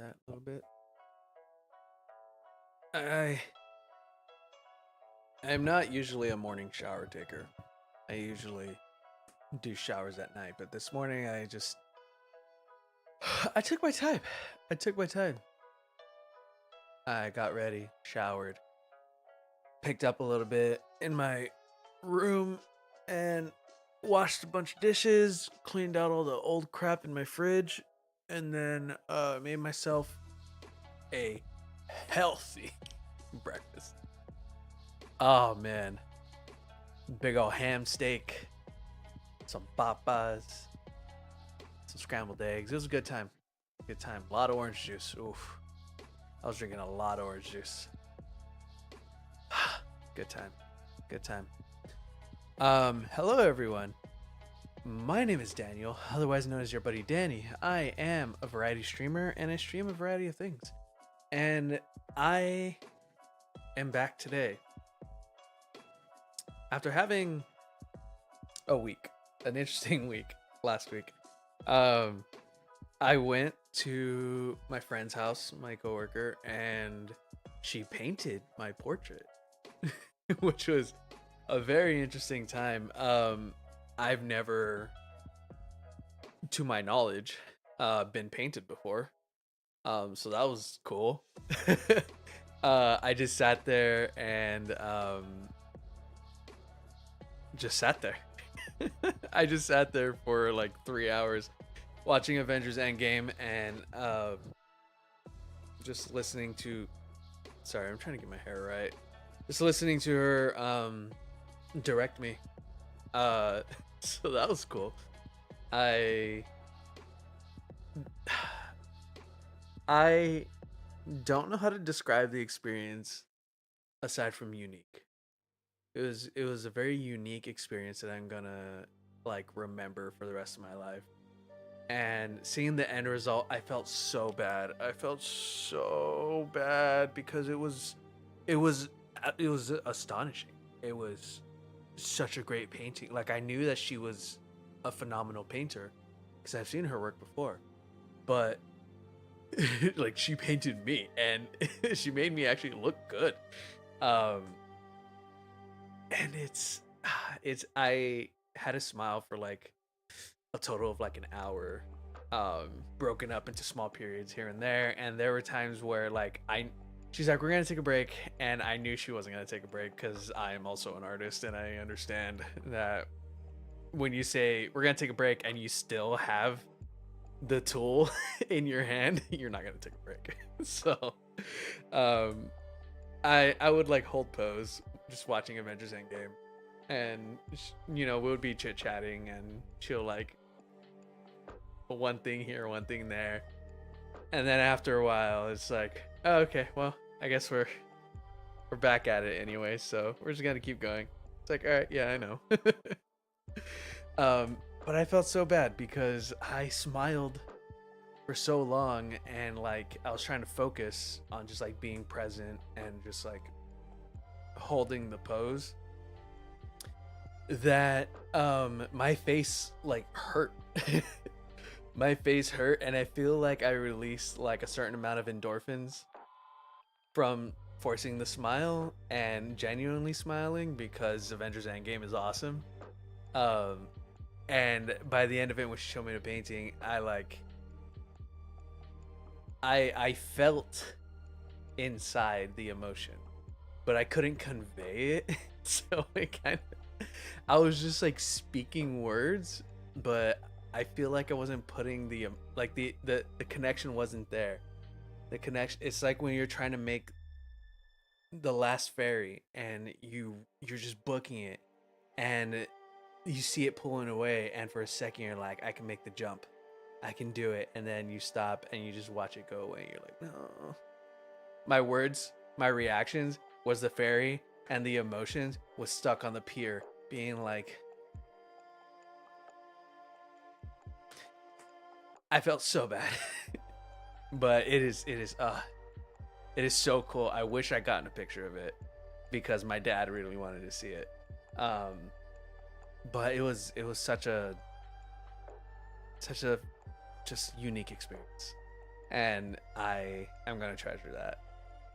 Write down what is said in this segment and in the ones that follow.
that a little bit. I I'm not usually a morning shower taker. I usually do showers at night, but this morning I took my time. I took my time. I got ready, showered, picked up a little bit in my room and washed a bunch of dishes, cleaned out all the old crap in my fridge, and then made myself a healthy breakfast. Oh man, big old ham steak, some papas, some scrambled eggs. It was a good time. Good time. A lot of orange juice. Oof. I was drinking a lot of orange juice. Good time. Good time. Hello everyone. My name is Daniel, otherwise known as your buddy Danny. I am a variety streamer and I stream a variety of things. And I am back today. After having an interesting week last week, I went to my friend's house, my coworker, and she painted my portrait, which was a very interesting time. I've never, to my knowledge, been painted before. So that was cool. I just sat there and just sat there. I just sat there for like 3 hours watching Avengers Endgame and just listening to. Sorry, I'm trying to get my hair right. Just listening to her direct me. So that was cool. I I don't know how to describe the experience aside from unique. It was a very unique experience that I'm gonna like remember for the rest of my life. And seeing the end result, I felt so bad. I felt so bad because it was it was astonishing. It was such a great painting. Like I knew that she was a phenomenal painter because I've seen her work before. But like she painted me and she made me actually look good. Um and it's I had a smile for like a total of like an hour, broken up into small periods here and there. And there were times where like she's like, we're gonna take a break, and I knew she wasn't gonna take a break because I am also an artist and I understand that when you say we're gonna take a break and you still have the tool in your hand, you're not gonna take a break. So um I would like hold pose just watching Avengers Endgame, and we would be chit chatting, and she'll like one thing here, one thing there, and then after a while, it's like, oh, okay, well, I guess we're back at it anyway, so we're just gonna keep going. It's like, all right, yeah, I know. But I felt so bad because I smiled for so long, and like I was trying to focus on just like being present and just like holding the pose that my face like hurt. My face hurt, and I feel like I released like a certain amount of endorphins from forcing the smile and genuinely smiling because Avengers Endgame is awesome. Um and by the end of it, when she showed me the painting, I felt inside the emotion, but I couldn't convey it. So it kind of, I was just like speaking words, but I feel like I wasn't putting like the connection wasn't there. The connection, it's like when you're trying to make the last ferry and you're just booking it, and you see it pulling away, and for a second you're like, I can make the jump, I can do it, and then you stop and you just watch it go away, and you're like, no. My words, my reactions was the ferry, and the emotions was stuck on the pier being like, I felt so bad. But it is so cool. I wish I gotten a picture of it because my dad really wanted to see it. um but it was such a just unique experience. and I am gonna treasure that.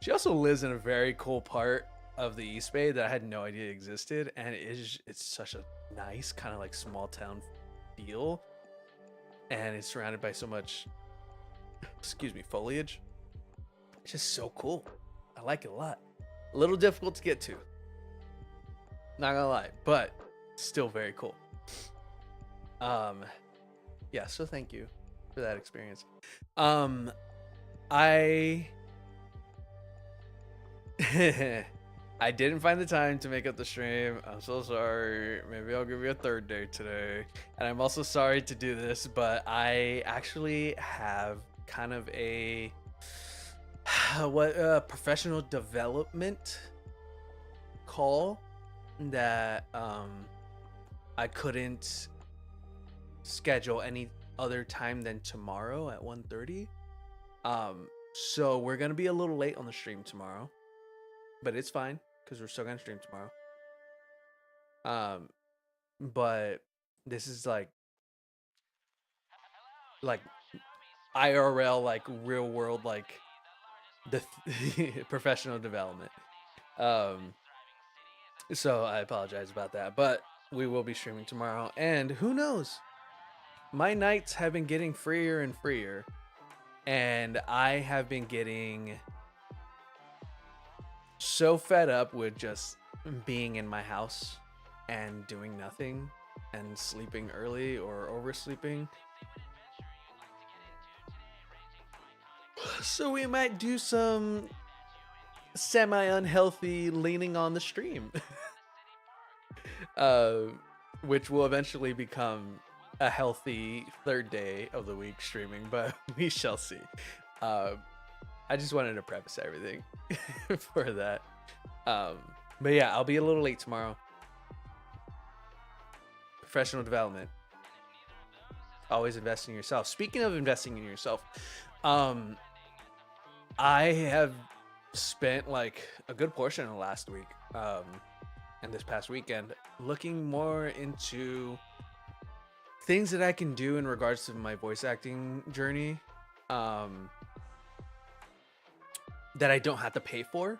She also lives in a very cool part of the East Bay that I had no idea existed, and it's such a nice kind of like small town feel, and it's surrounded by so much, excuse me, foliage. It's just so cool. I like it a lot. A little difficult to get to, not gonna lie, but still very cool. Yeah, so thank you for that experience. I I didn't find the time to make up the stream. I'm so sorry. Maybe I'll give you a third day today. And I'm also sorry to do this, but I actually have kind of a professional development call that I couldn't schedule any other time than tomorrow at 1:30. So we're gonna be a little late on the stream tomorrow, but it's fine because we're still gonna stream tomorrow. But this is like IRL, like real world, like the professional development. So I apologize about that, but we will be streaming tomorrow, and who knows? My nights have been getting freer and freer, and I have been getting so fed up with just being in my house and doing nothing and sleeping early or oversleeping. So we might do some semi-unhealthy leaning on the stream. Which will eventually become a healthy third day of the week streaming, but we shall see. I just wanted to preface everything for that. But yeah, I'll be a little late tomorrow. Professional development. Always invest in yourself. Speaking of investing in yourself, I have spent like a good portion of last week and this past weekend looking more into things that I can do in regards to my voice acting journey that I don't have to pay for,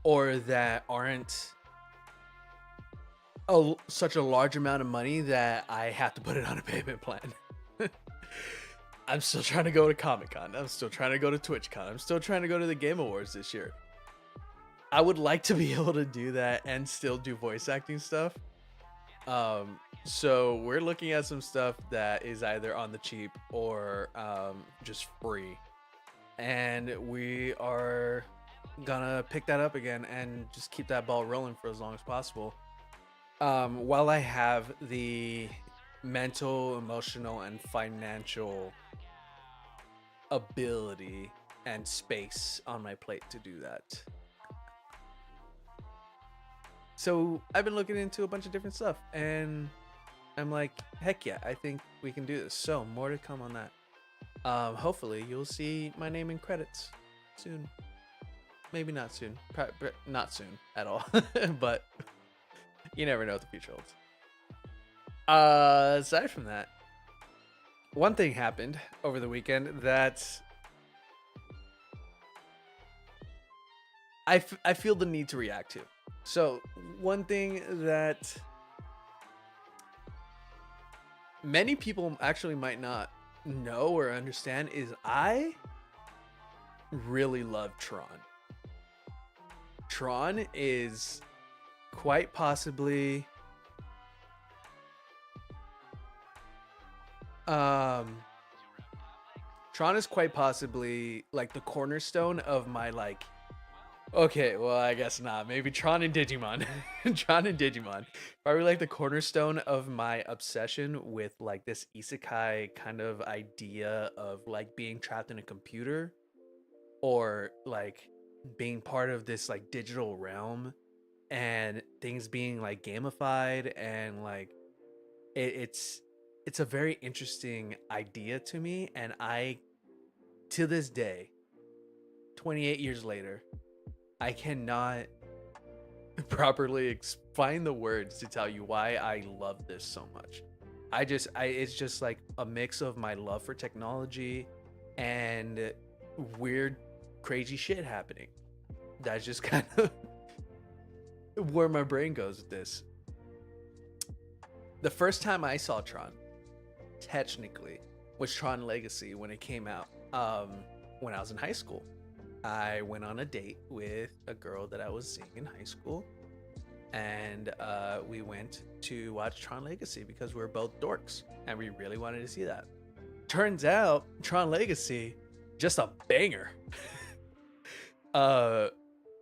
or that aren't such a large amount of money that I have to put it on a payment plan. I'm still trying to go to Comic-Con. I'm still trying to go to TwitchCon. I'm still trying to go to the Game Awards this year. I would like to be able to do that and still do voice acting stuff. So we're looking at some stuff that is either on the cheap or just free. And we are gonna pick that up again and just keep that ball rolling for as long as possible. While I have the mental, emotional, and financial ability and space on my plate to do that. So I've been looking into a bunch of different stuff, and I'm like, heck yeah, I think we can do this. So more to come on that. Hopefully you'll see my name in credits soon. Maybe not soon. Not soon at all. But you never know what the future holds. Aside from that, one thing happened over the weekend that I feel the need to react to. So one thing that many people actually might not know or understand is I really love Tron. Tron is quite possibly Tron is quite possibly like the cornerstone of my like, okay, well, I guess not. Maybe Tron and Digimon. Tron and Digimon. Probably like the cornerstone of my obsession with like this isekai kind of idea of like being trapped in a computer, or like being part of this like digital realm and things being like gamified, and like it's a very interesting idea to me, and I, to this day, 28 years later, I cannot properly find the words to tell you why I love this so much. It's just like a mix of my love for technology and weird, crazy shit happening. That's just kind of where my brain goes with this. The first time I saw Tron, technically, was Tron Legacy when it came out. When I was in high school, I went on a date with a girl that I was seeing in high school, and we went to watch Tron Legacy because we were both dorks and we really wanted to see that. Turns out Tron Legacy, just a banger. uh,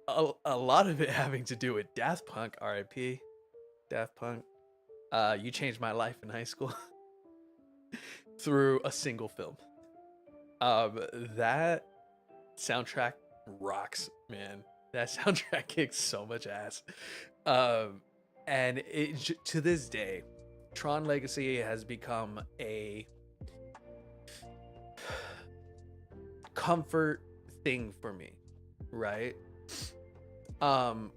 a lot of it having to do with Daft Punk, R.I.P. Daft Punk. You changed my life in high school through a single film. That soundtrack rocks, man. That soundtrack kicks so much ass. And to this day, Tron Legacy has become a comfort thing for me, right?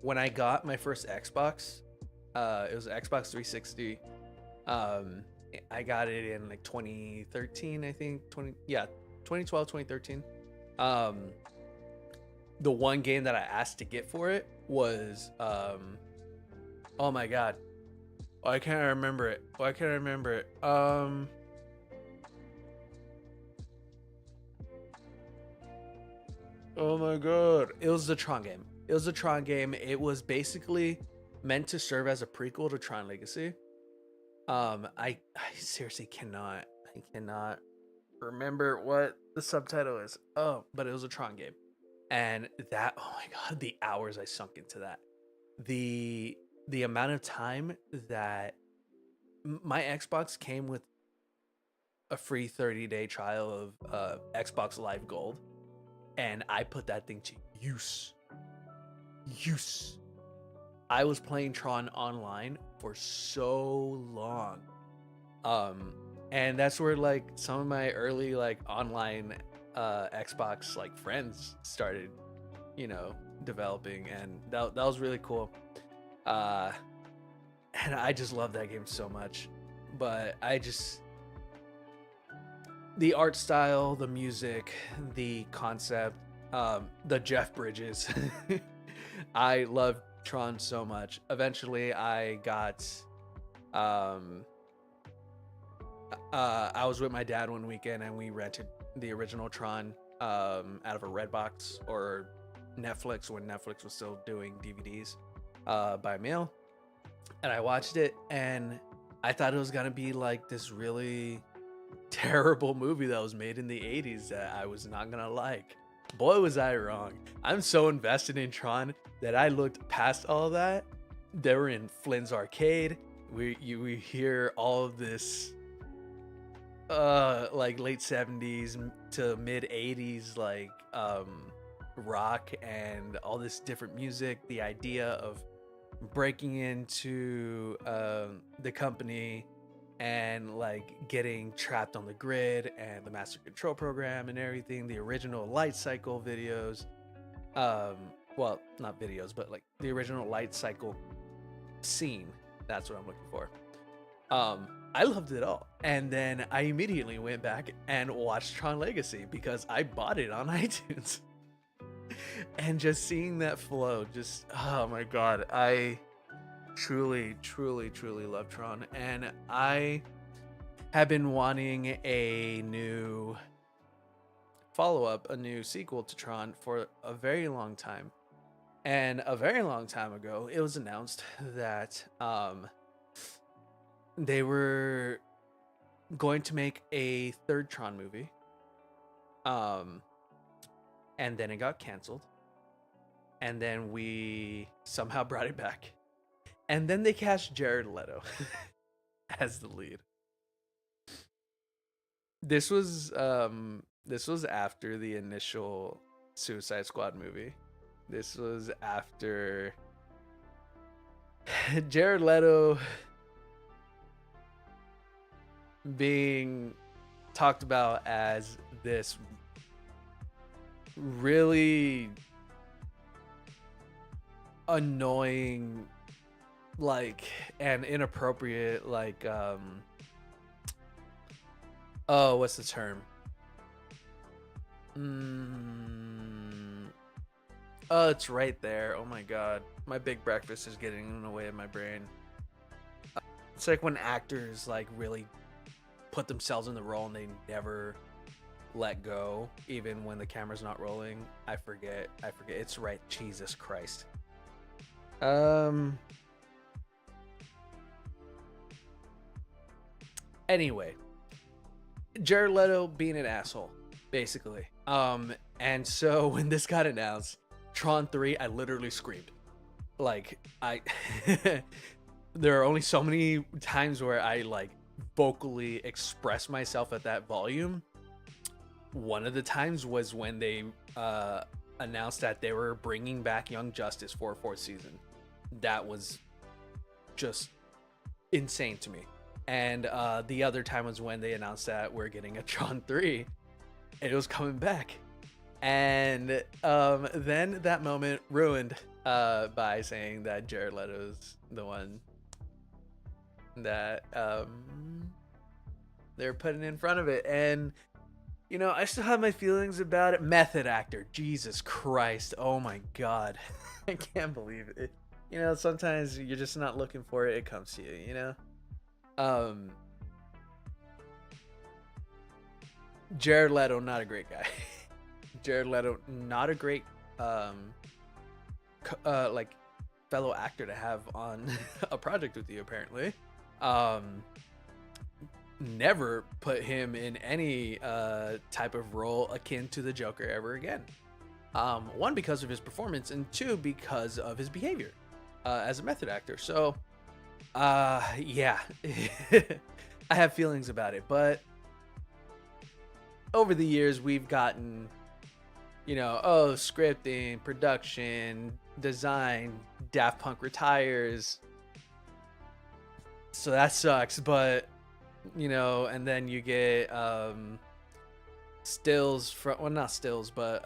When I got my first Xbox, it was Xbox 360. I got it in like 2013, I think. 2012, 2013. The one game that I asked to get for it was oh my god. I can't remember it. Oh my god. It was the Tron game. It was basically meant to serve as a prequel to Tron Legacy. I seriously cannot remember what the subtitle is. Oh, but it was a Tron game. And that, oh my god, the hours I sunk into that. The amount of time that my Xbox came with a free 30-day trial of Xbox Live Gold, and I put that thing to use. I was playing Tron online for so long. And that's where like some of my early like online Xbox like friends started, developing, and that was really cool. And I just love that game so much. But the art style, the music, the concept, the Jeff Bridges. I love Tron so much. Eventually I got I was with my dad one weekend and we rented the original Tron out of a Redbox or Netflix when Netflix was still doing DVDs by mail. And I watched it and I thought it was gonna be like this really terrible movie that was made in the 80s that I was not gonna like. Boy, was I wrong. I'm so invested in Tron that I looked past all that. They were in Flynn's arcade. We hear all of this like late 70s to mid 80s like rock and all this different music. The idea of breaking into the company and like getting trapped on the grid and the master control program and everything, the original light cycle videos, well, not videos, but like the original light cycle scene. That's what I'm looking for. I loved it all. And then I immediately went back and watched Tron Legacy because I bought it on iTunes. And just seeing that flow, just, oh my god, I truly love Tron. And I have been wanting a new follow-up, a new sequel to Tron for a very long time. And a very long time ago, it was announced that they were going to make a third Tron movie. And then it got canceled. And then we somehow brought it back. And then they cast Jared Leto as the lead. This was after the initial Suicide Squad movie. This was after Jared Leto being talked about as this really annoying, like, and inappropriate, like, oh, what's the term? Mm, oh, it's right there. Oh my god. My big breakfast is getting in the way of my brain. It's like when actors like really put themselves in the role and they never let go, even when the camera's not rolling. I forget. I forget. It's right. Jesus Christ. Um. Anyway, Jared Leto being an asshole, basically. And so when this got announced, Tron 3, I literally screamed. Like I there are only so many times where I like vocally express myself at that volume. One of the times was when they announced that they were bringing back Young Justice for a fourth season. That was just insane to me. And the other time was when they announced that we're getting a Tron 3 and it was coming back. And then that moment ruined by saying that Jared Leto's the one that they're putting in front of it. And, you know, I still have my feelings about it. Method actor. Jesus Christ. Oh my God. I can't believe it. You know, sometimes you're just not looking for it. It comes to you, you know? Um, Jared Leto, not a great guy. Jared Leto, not a great um, like fellow actor to have on a project with you. Apparently, um, never put him in any type of role akin to the Joker ever again. One, because of his performance, and two, because of his behavior as a method actor. So, yeah, I have feelings about it, but over the years we've gotten, you know, oh, scripting, production, design, Daft Punk retires. So that sucks, but you know, and then you get stills from, well, not stills, but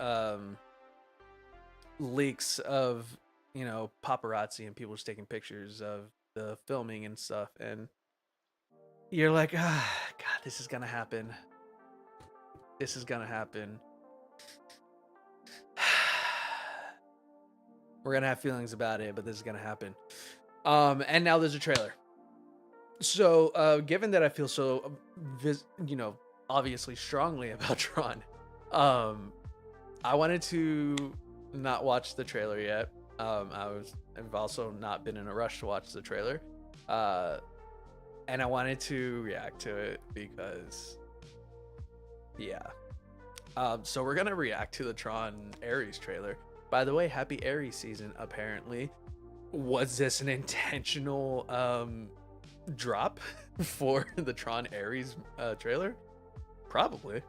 leaks of, you know, paparazzi and people just taking pictures of the filming and stuff, and you're like, ah, God, this is gonna happen. This is gonna happen. We're gonna have feelings about it, but this is gonna happen. And now there's a trailer. So, given that I feel so, you know, obviously strongly about Tron, um, I wanted to not watch the trailer yet. I've also not been in a rush to watch the trailer, uh, and I wanted to react to it because, yeah. So we're gonna react to the Tron Ares trailer. By the way, happy Ares season. Apparently, was this an intentional drop for the Tron Ares trailer? Probably.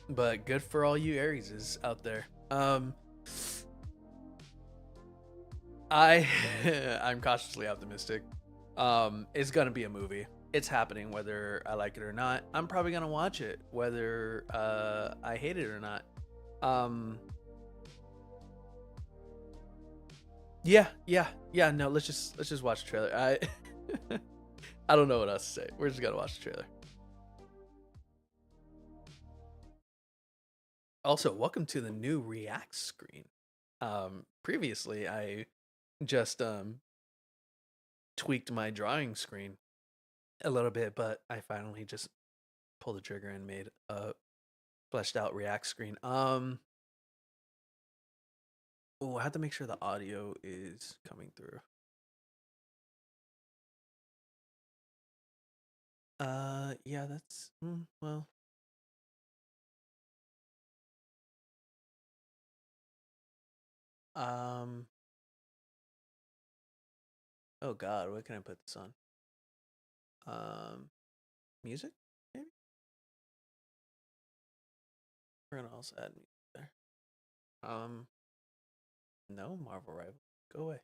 But good for all you Areses out there. I I'm cautiously optimistic. It's gonna be a movie. It's happening whether I like it or not. I'm probably gonna watch it whether I hate it or not. Um, yeah. No, let's just watch the trailer. I I don't know what else to say. We're just gonna watch the trailer. Also, welcome to the new React screen. Previously I just tweaked my drawing screen a little bit, but I finally just pulled the trigger and made a fleshed out React screen. Oh, I have to make sure the audio is coming through. Yeah, that's well. Um, oh God, what can I put this on? Um, music, maybe. We're gonna also add music there. Um, no, Marvel Rival, go away.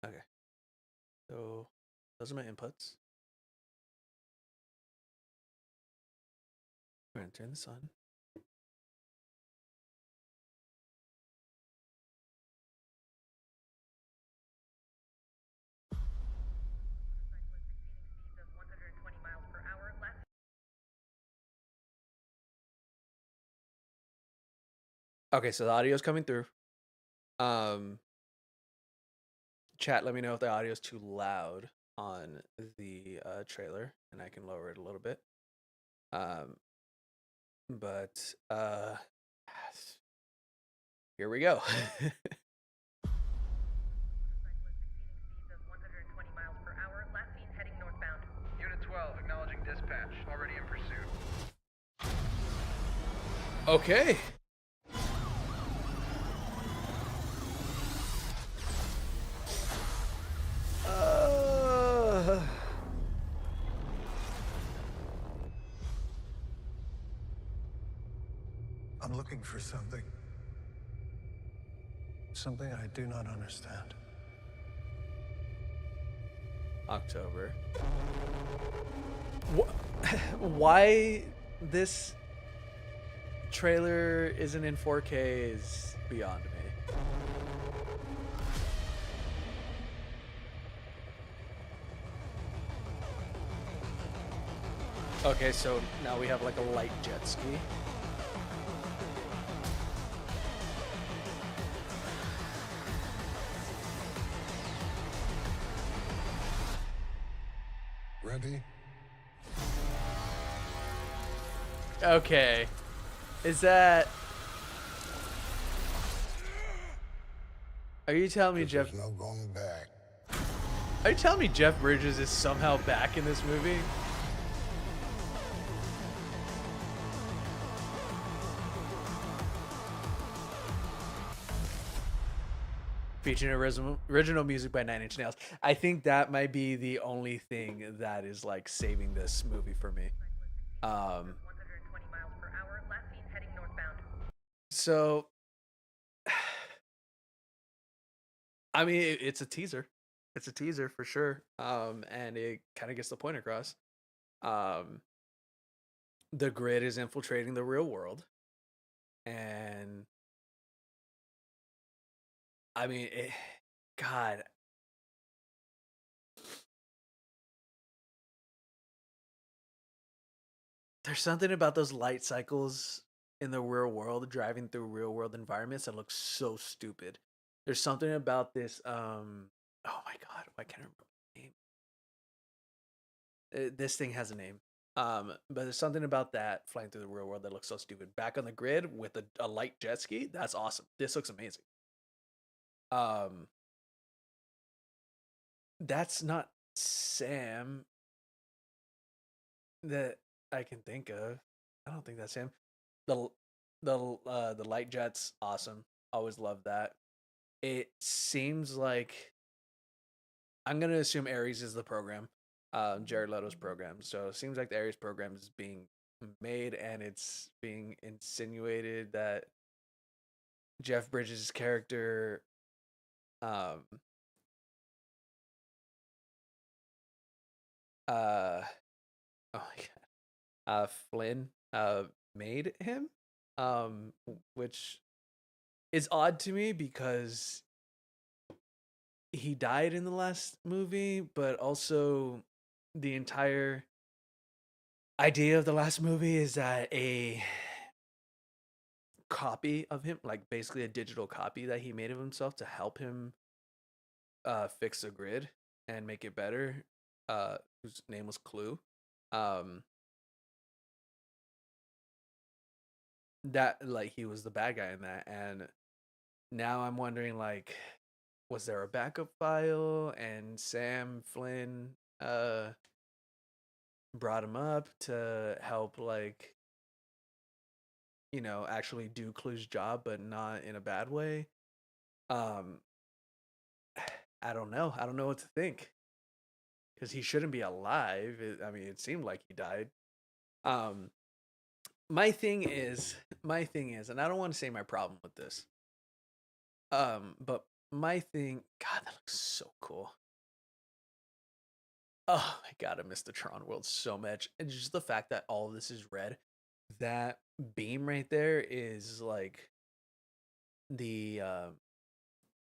Okay, so those are my inputs. We're gonna turn this on. Okay, so the audio's coming through. Um, Chat, let me know if the audio is too loud on the trailer, and I can lower it a little bit. Um, but here we go. Unit 12, acknowledging dispatch. Already in pursuit. Okay. Uh, I'm looking for something. Something I do not understand. October. Why this trailer isn't in 4K is beyond me. Okay, so now we have like a light jet ski. Ready? Okay. Is that. Are you telling me Jeff. There's no going back. Are you telling me Jeff Bridges is somehow back in this movie? Featuring original music by Nine Inch Nails. I think that might be the only thing that is like saving this movie for me. Um, so, I mean, it's a teaser. It's a teaser for sure. And it kind of gets the point across. Um, the grid is infiltrating the real world, and I mean, God, there's something about those light cycles in the real world driving through real world environments that looks so stupid. There's something about this. Oh my God, why can't I remember the name? This thing has a name. But there's something about that flying through the real world that looks so stupid. Back on the grid with a light jet ski, that's awesome. This looks amazing. Um, that's not Sam that I can think of. I don't think that's him. The the light jet's awesome. Always love that. It seems like I'm gonna assume Ares is the program, Jared Leto's program. So it seems like the Ares program is being made, and it's being insinuated that Jeff Bridges' character, um, uh, oh my god, Flynn, made him, which is odd to me because he died in the last movie, but also the entire idea of the last movie is that a copy of him, like basically a digital copy that he made of himself to help him fix the grid and make it better, whose name was Clue. Um, that like he was the bad guy in that, and now I'm wondering like, was there a backup file and Sam Flynn brought him up to help like actually do Clue's job, but not in a bad way. Um, I don't know. I don't know what to think because he shouldn't be alive. I mean, it seemed like he died. Um, my thing is, and I don't want to say my problem with this. But my thing, God, that looks so cool. Oh my God, I miss the Tron world so much, and just the fact that all of this is red. That beam right there is like the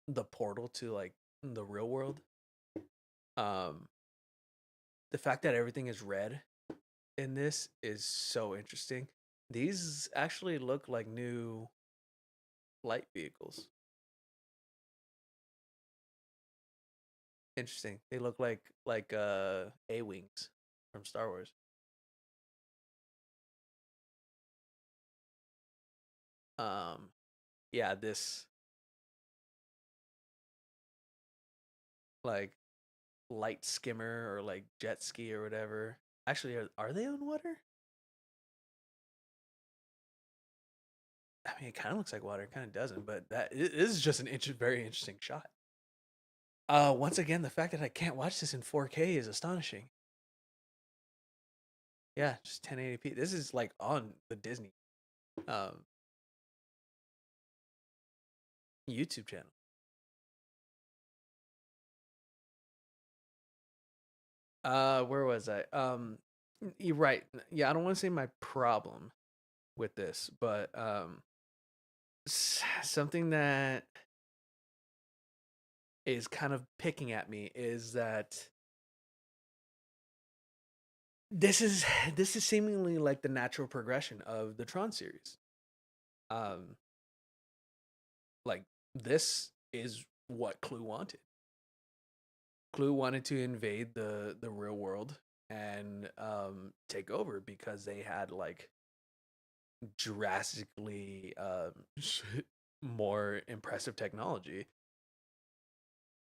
the portal to like the real world. Um, the fact that everything is red in this is so interesting. These actually look like new light vehicles. Interesting. They look like A wings from Star Wars. Um, yeah, this like light skimmer or like jet ski or whatever. Actually, are they on water? I mean, it kind of looks like water. It kind of doesn't, but that it is just an very interesting shot. Once again, the fact that I can't watch this in 4K is astonishing. Yeah, just 1080p. This is like on the Disney um YouTube channel. Where was I? You're right. Yeah, I don't want to say my problem with this, but something that is kind of picking at me is that this is this is seemingly like the natural progression of the Tron series. Um, like this is what Clue wanted. Clue wanted to invade the real world and take over because they had like drastically more impressive technology,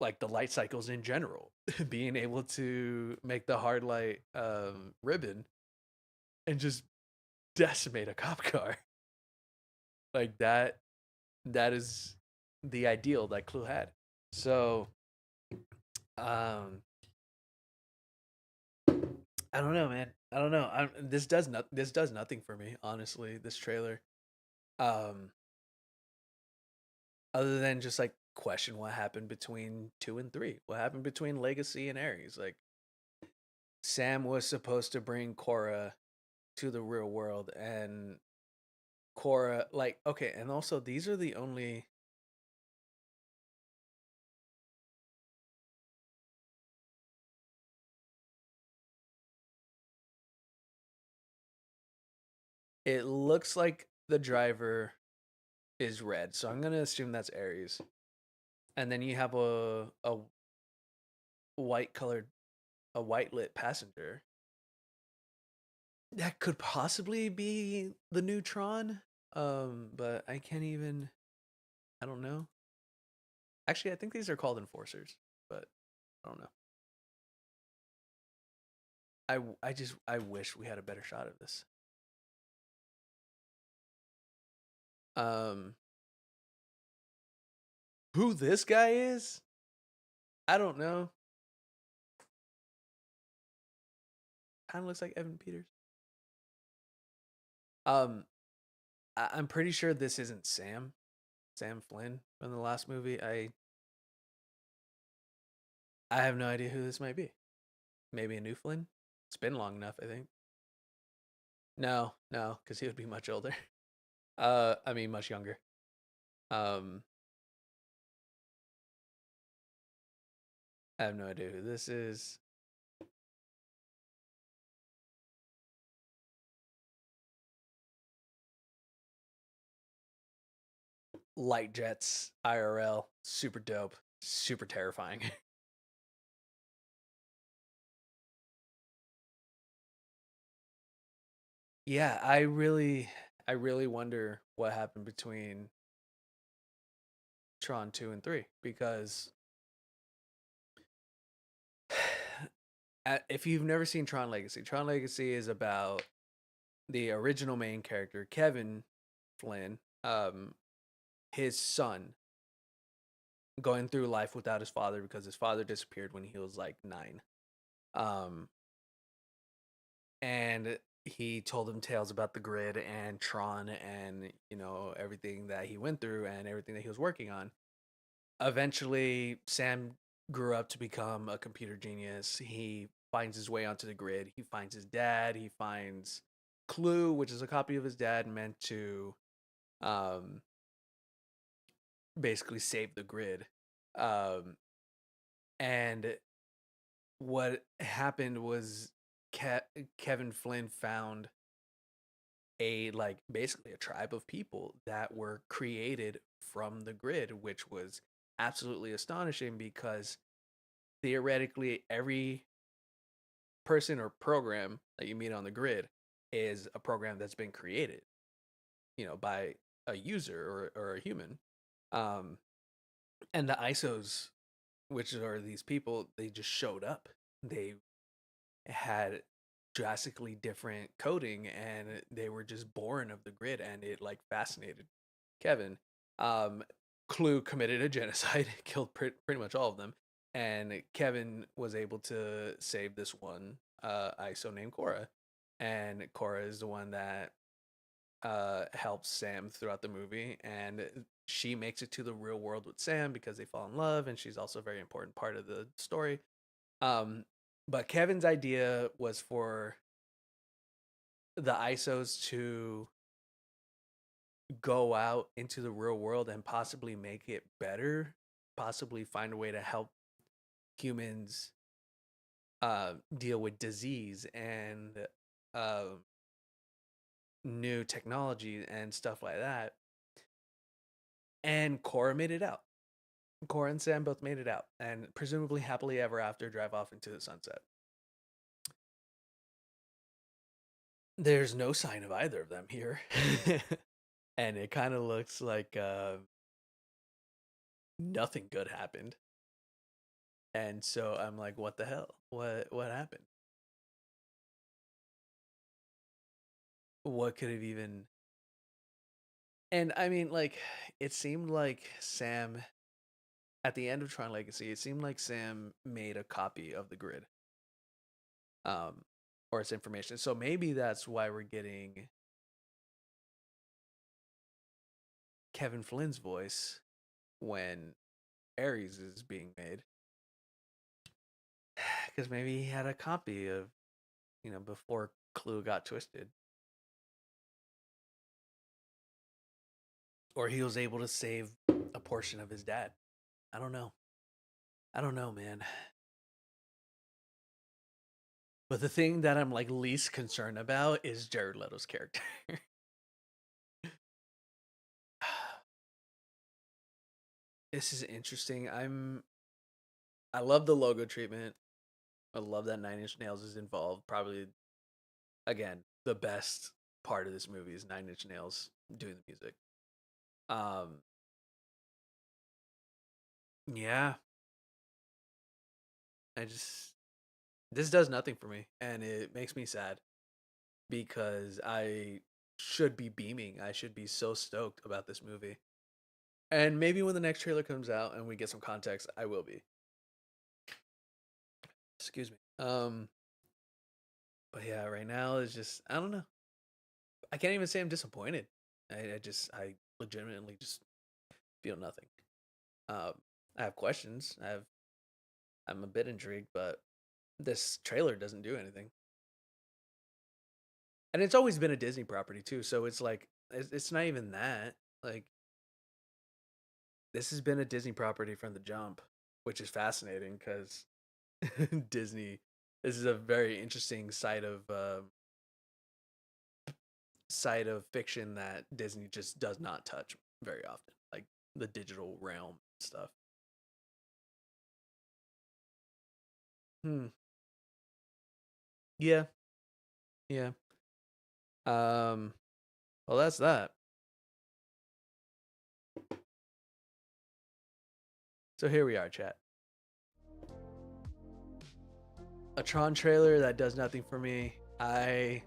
like the light cycles in general, being able to make the hard light ribbon and just decimate a cop car like that is the ideal that Clue had. So um I don't know, man. I don't know. This does nothing for me, honestly. This trailer, um, other than just like question what happened between 2 and 3. What happened between Legacy and Ares? Like Sam was supposed to bring Cora to the real world, and Cora, like, okay, and also these are the only. It looks like the driver is red, so I'm gonna assume that's Ares. And then you have a white colored a white lit passenger. That could possibly be the new Tron. But I can't even. I don't know. Actually, I think these are called enforcers, but I don't know. I wish we had a better shot of this. Um, who this guy is? I don't know. Kind of looks like Evan Peters. Um, I'm pretty sure this isn't Sam Flynn from the last movie. I have no idea who this might be. Maybe a new Flynn. It's been long enough, I think. No, because he would be much older. I mean, much younger. Um, I have no idea who this is. Light jets, IRL, super dope, super terrifying. Yeah, I really wonder what happened between Tron 2 and 3 because if you've never seen Tron Legacy is about the original main character, Kevin Flynn, his son going through life without his father because his father disappeared when he was like 9. Um, and he told him tales about the grid and Tron and everything that he went through and everything that he was working on. Eventually, Sam grew up to become a computer genius. He finds his way onto the grid. He finds his dad. He finds Clue, which is a copy of his dad meant to um, basically save the grid. Um, and what happened was Kevin Flynn found a like basically a tribe of people that were created from the grid, which was absolutely astonishing because theoretically every person or program that you meet on the grid is a program that's been created, by a user or a human. Um, and the ISOs, which are these people, they just showed up. They had drastically different coding and they were just born of the grid, and it like fascinated Kevin. Um, Clue committed a genocide, killed pretty much all of them, and Kevin was able to save this one ISO named Cora, and Cora is the one that helps Sam throughout the movie, and she makes it to the real world with Sam because they fall in love, and she's also a very important part of the story. Um, but Kevin's idea was for the ISOs to go out into the real world and possibly make it better, possibly find a way to help humans deal with disease and uh, new technology and stuff like that. And Cora made it out. Cora and Sam both made it out, and presumably happily ever after drive off into the sunset. There's no sign of either of them here. And it kind of looks like nothing good happened. And so I'm like, what the hell? What happened? What could have even? And I mean, like, it seemed like Sam at the end of Tron Legacy, it seemed like Sam made a copy of the grid, um, or its information. So maybe that's why we're getting Kevin Flynn's voice when Ares is being made, because maybe he had a copy of, before Clue got twisted, or he was able to save a portion of his dad. I don't know. I don't know, man. But the thing that I'm like least concerned about is Jared Leto's character. This is interesting. I love the logo treatment. I love that Nine Inch Nails is involved. Probably again, the best part of this movie is Nine Inch Nails doing the music. Um yeah, I just this does nothing for me, and it makes me sad because I should be beaming. I should be so stoked about this movie. And maybe when the next trailer comes out and we get some context, I will be. Excuse me. But yeah, right now is just I don't know. I can't even say I'm disappointed. I legitimately just feel nothing. Um, I have questions. I'm a bit intrigued, but this trailer doesn't do anything. And it's always been a Disney property too, so it's like it's not even that. Like this has been a Disney property from the jump, which is fascinating because Disney. This is a very interesting side of fiction that Disney just does not touch very often, like the digital realm stuff. Hmm. Yeah. Yeah. Um. Well, that's that. So here we are, chat. A Tron trailer that does nothing for me. I'm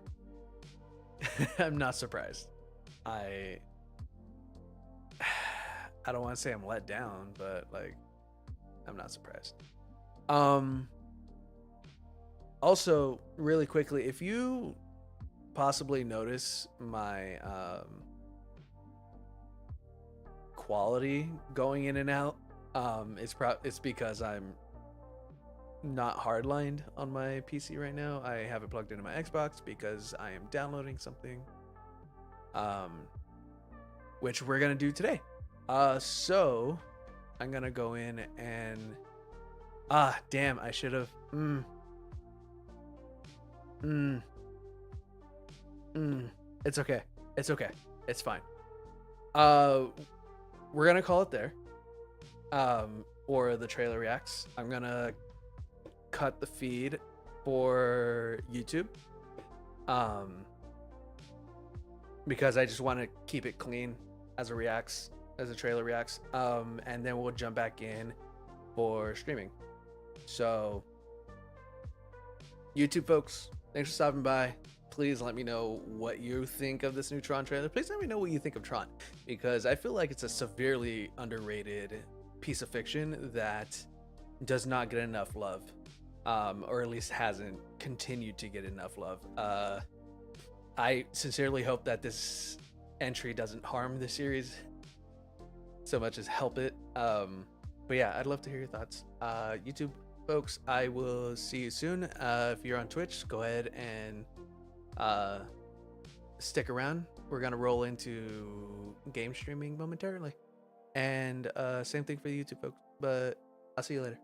not surprised. I I don't want to say I'm let down, but like I'm not surprised. Um Also, really quickly, if you possibly notice my quality going in and out, it's because I'm not hardlined on my PC right now. I have it plugged into my Xbox because I am downloading something, um, which we're gonna do today. So I'm gonna go in and damn, I should have. Mm. It's okay. It's okay. It's fine. Uh, we're gonna call it there. For the trailer reacts, I'm gonna cut the feed for YouTube. Because I just want to keep it clean as a trailer reacts. And then we'll jump back in for streaming. So, YouTube folks, thanks for stopping by. Please let me know what you think of this new Tron trailer. Please let me know what you think of Tron, because I feel like it's a severely underrated piece of fiction that does not get enough love, or at least hasn't continued to get enough love. I sincerely hope that this entry doesn't harm the series so much as help it. But yeah, I'd love to hear your thoughts. YouTube folks, I will see you soon. If you're on Twitch, go ahead and stick around. We're gonna roll into game streaming momentarily, and same thing for the YouTube folks. But I'll see you later.